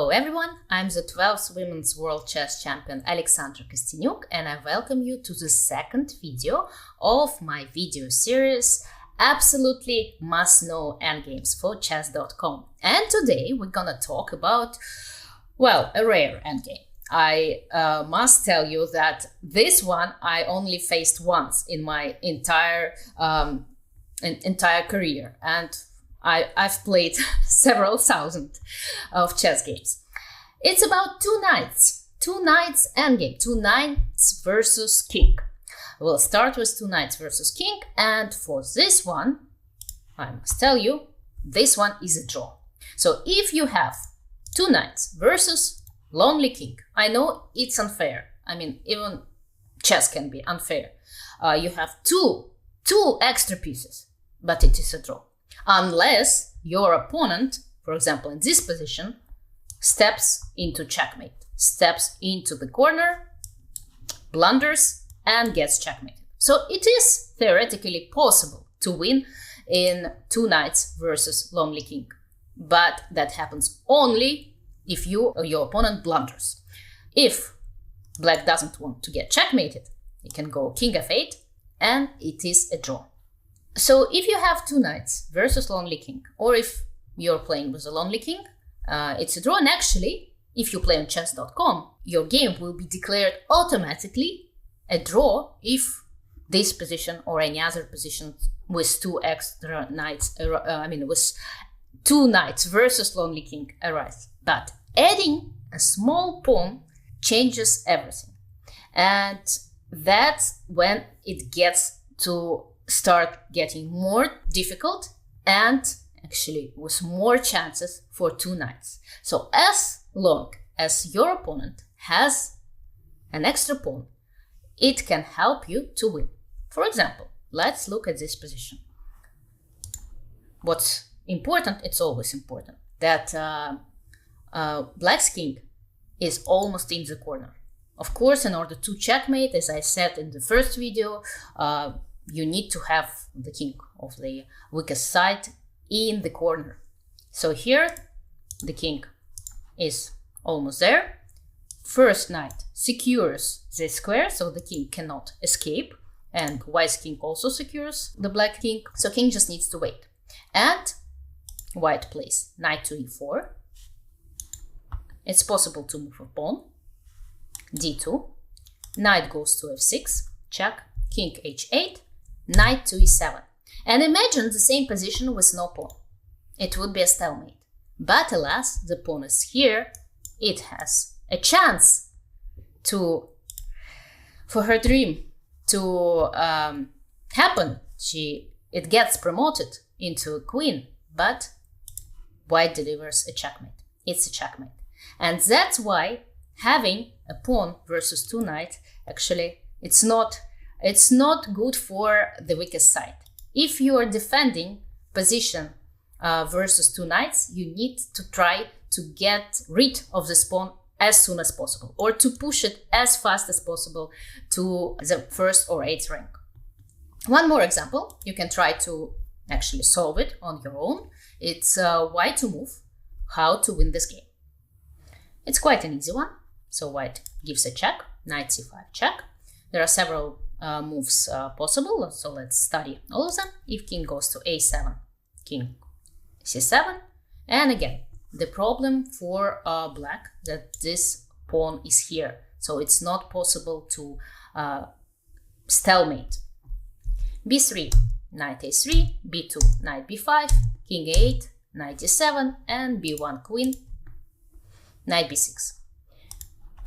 Hello everyone, I'm the 12th Women's World Chess Champion Alexandra Kostyniuk, and I welcome you to the second video of my video series Absolutely Must Know Endgames for Chess.com. And today we're gonna talk about, well, a rare endgame. I must tell you that this one I only faced once in my entire career, and I've played several thousand of chess games. It's about two knights endgame, two knights versus king. We'll start with two knights versus king, and for this one, I must tell you, this one is a draw. So if you have two knights versus lonely king, I know it's unfair. I mean, even chess can be unfair. You have two extra pieces, but it is a draw. Unless your opponent, for example, in this position, steps into checkmate, steps into the corner, blunders, and gets checkmated. So it is theoretically possible to win in two knights versus lonely king. But that happens only if you or your opponent blunders. If black doesn't want to get checkmated, you can go king f8, and it is a draw. So if you have two knights versus lonely king, or if you're playing with a lonely king, it's a draw. And actually, if you play on chess.com, your game will be declared automatically a draw if this position or any other position with two extra knights, with two knights versus lonely king arise. But adding a small pawn changes everything. And that's when it gets to start getting more difficult and actually with more chances for two knights. So as long as your opponent has an extra pawn, it can help you to win. For example, let's look at this position. What's important, it's always important, that black's king is almost in the corner. Of course, in order to checkmate, as I said in the first video, you need to have the king of the weakest side in the corner. So here, the king is almost there. First knight secures this square, so the king cannot escape. And white's king also secures the black king. So king just needs to wait. And white plays knight to e4. It's possible to move a pawn. d2. Knight goes to f6. Check. King h8. Knight to e7. And imagine the same position with no pawn. It would be a stalemate. But alas, the pawn is here. It has a chance for her dream to happen. It gets promoted into a queen, but white delivers a checkmate. It's a checkmate. And that's why having a pawn versus two knights, actually, it's not good for the weakest side. If you are defending position versus two knights, you need to try to get rid of this pawn as soon as possible, or to push it as fast as possible to the first or eighth rank. One more example, you can try to actually solve it on your own. It's white to move, how to win this game. It's quite an easy one. So white gives a check, knight c5 check. There are several moves possible, so let's study all of them. If king goes to a7, king c7, and again, the problem for black that this pawn is here, so it's not possible to stalemate. b3, knight a3, b2, knight b5, king a8, knight d7, and b1 queen, knight b6.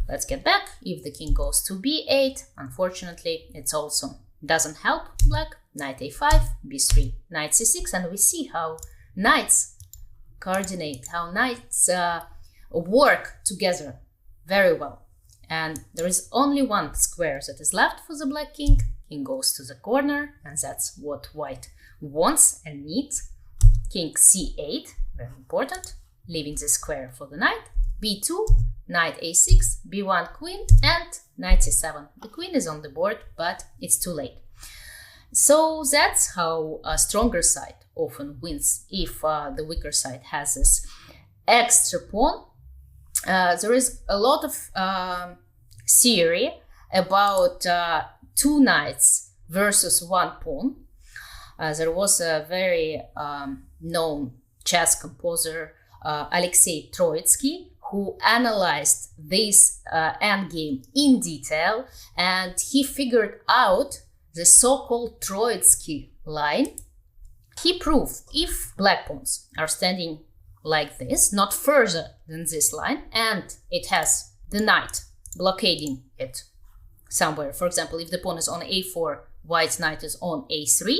Let's get back. If the king goes to b8, unfortunately, it also doesn't help black. Knight a5, b3, knight c6, and we see how knights coordinate, how knights work together very well. And there is only one square that is left for the black king. King goes to the corner, and that's what white wants and needs. King c8, very important, leaving the square for the knight. b2, knight a6, b1 queen, and knight c7. The queen is on the board, but it's too late. So that's how a stronger side often wins if the weaker side has this extra pawn. there is a lot of theory about two knights versus one pawn. There was a very known chess composer, Alexei Troitsky, who analyzed this endgame in detail, and he figured out the so-called Troitsky line. He proved if black pawns are standing like this, not further than this line, and it has the knight blockading it somewhere. For example, if the pawn is on a4, white's knight is on a3,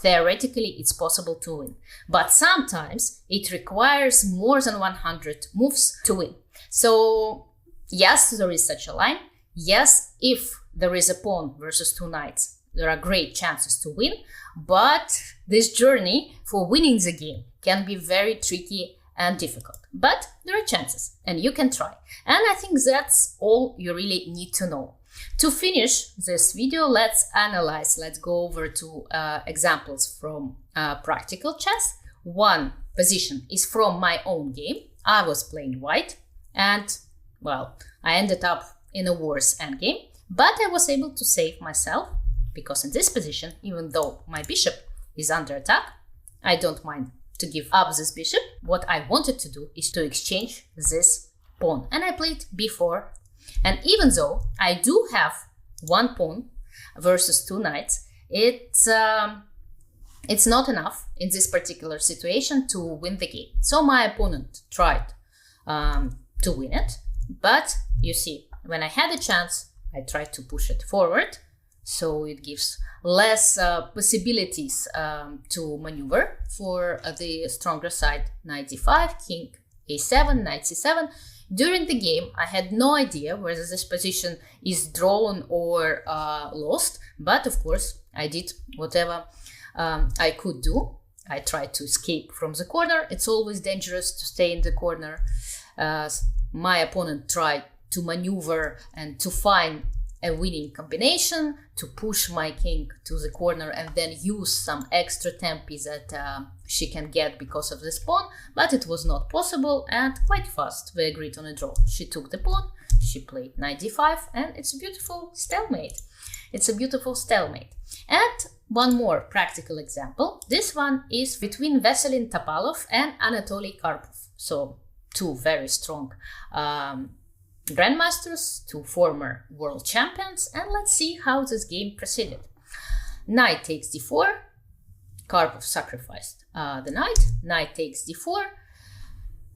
theoretically it's possible to win. But sometimes it requires more than 100 moves to win. So yes, there is such a line. Yes, if there is a pawn versus two knights, there are great chances to win. But this journey for winning the game can be very tricky and difficult. But there are chances and you can try. And I think that's all you really need to know. To finish this video, let's analyze, let's go over to examples from practical chess. One position is from my own game. I was playing white and, well, I ended up in a worse endgame, but I was able to save myself because in this position, even though my bishop is under attack, I don't mind to give up this bishop. What I wanted to do is to exchange this pawn, and I played b4. And even though I do have one pawn versus two knights, it's not enough in this particular situation to win the game. So my opponent tried to win it, but you see, when I had a chance, I tried to push it forward, so it gives less possibilities to maneuver for the stronger side. Knight d5, king a7, knight c7. During the game, I had no idea whether this position is drawn or lost, but of course, I did whatever I could do. I tried to escape from the corner. It's always dangerous to stay in the corner. My opponent tried to maneuver and to find a winning combination, to push my king to the corner and then use some extra tempi that she can get because of this pawn, but it was not possible, and quite fast we agreed on a draw. She took the pawn, she played knight d5, and it's a beautiful stalemate. It's a beautiful stalemate. And one more practical example. This one is between Veselin Topalov and Anatoly Karpov. So two very strong grandmasters, two former world champions, and let's see how this game proceeded. Knight takes d4, Karpov sacrificed the knight takes d4,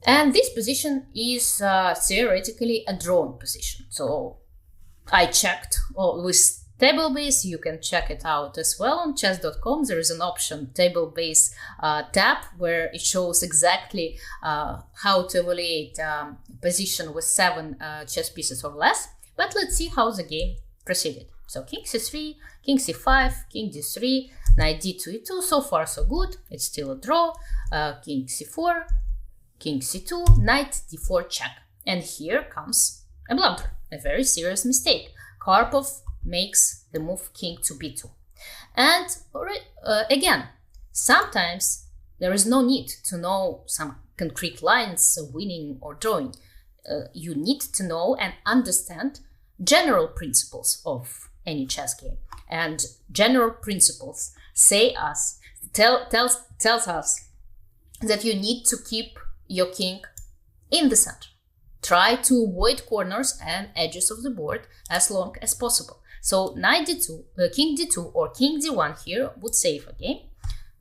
and this position is theoretically a drawn position. So I checked with TableBase. You can check it out as well on chess.com. There is an option, TableBase tab, where it shows exactly how to evaluate position with 7 chess pieces or less. But let's see how the game proceeded. So king c3, king c5, king d3, knight d2, e2. So far so good. It's still a draw. King c4, king c2, knight d4 check. And here comes a blunder, a very serious mistake. Karpov makes the move king to b2. And again, sometimes there is no need to know some concrete lines of winning or drawing. You need to know and understand general principles of any chess game. And general principles tells us that you need to keep your king in the center. Try to avoid corners and edges of the board as long as possible. So knight d2, king d2 or king d1 here would save a game,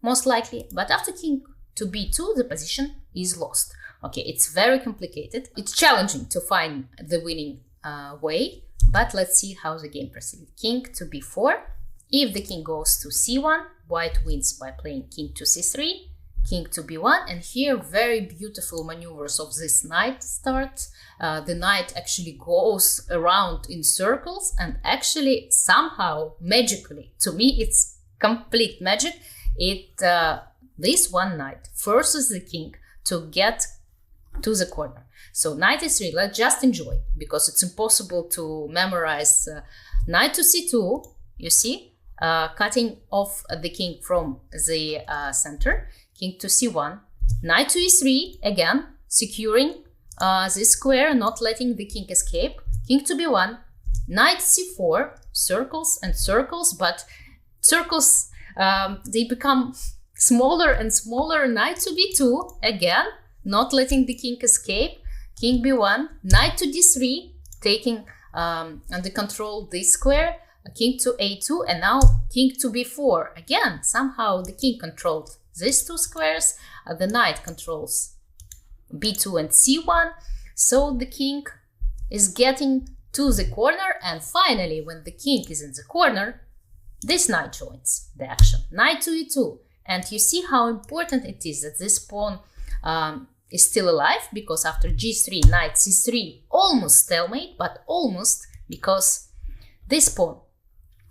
most likely. But after king to b2, the position is lost. Okay, it's very complicated. It's challenging to find the winning way, but let's see how the game proceeds. King to b4. If the king goes to c1, white wins by playing king to c3, king to b1, and here very beautiful maneuvers of this knight start. The knight actually goes around in circles, and actually somehow magically, to me it's complete magic, this one knight forces the king to get to the corner. So knight e3, let's just enjoy, because it's impossible to memorize. Knight to c2, you see, cutting off the king from the center. King to c1, knight to e3, again securing this square, not letting the king escape. King to b1, knight c4, circles and circles, but circles, they become smaller and smaller. Knight to b2, again, not letting the king escape. King b1, knight to d3, taking under control this square. King to a2, and now king to b4. Again, somehow the king controlled these two squares. The knight controls b2 and c1. So the king is getting to the corner, and finally, when the king is in the corner, this knight joins the action. Knight to e2. And you see how important it is that this pawn is still alive, because after g3, knight c3, almost stalemate, but almost, because this pawn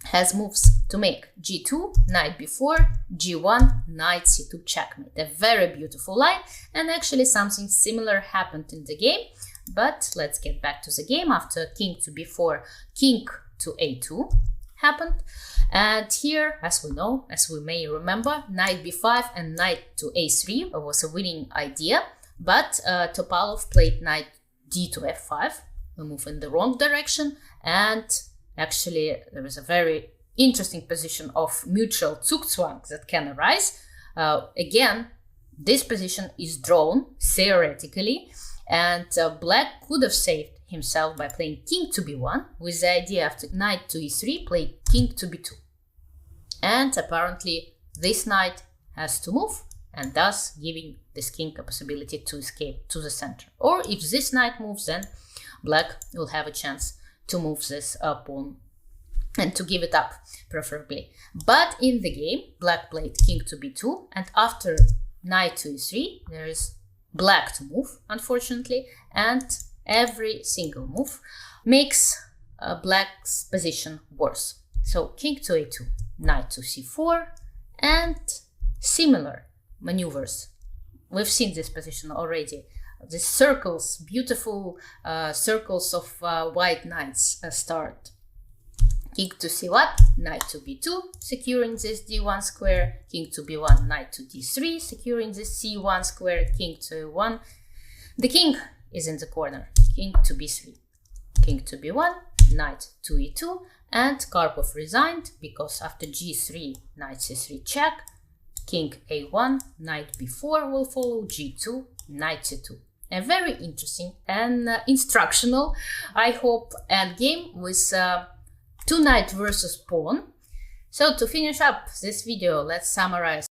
has moves to make g2, knight b4, g1, knight c2 checkmate. A very beautiful line, and actually something similar happened in the game. But let's get back to the game. After king to b4, king to a2 happened. And here, as we know, as we may remember, knight b5 and knight to a3 was a winning idea. But Topalov played knight d to f5, a move in the wrong direction, and actually there is a very interesting position of mutual Zugzwang that can arise. Again, this position is drawn theoretically, and Black could have saved himself by playing king to b1, with the idea after knight to e3, play king to b2. And apparently this knight has to move, and thus giving this king a possibility to escape to the center. Or if this knight moves, then Black will have a chance to move this pawn and to give it up, preferably. But in the game, Black played king to b2, and after knight to e3, there is Black to move, unfortunately, and every single move makes Black's position worse. So king to a2, knight to c4, and similar maneuvers. We've seen this position already. The circles, beautiful circles of white knights start. King to c1, knight to b2, securing this d1 square. King to b1, knight to d3, securing this c1 square. King to a1. The king is in the corner. King to b3. King to b1, knight to e2, and Karpov resigned because after g3, knight c3 check. King a1, knight b4 will follow, g2, knight c2. A very interesting and instructional, I hope, endgame with two knight versus pawn. So to finish up this video, let's summarize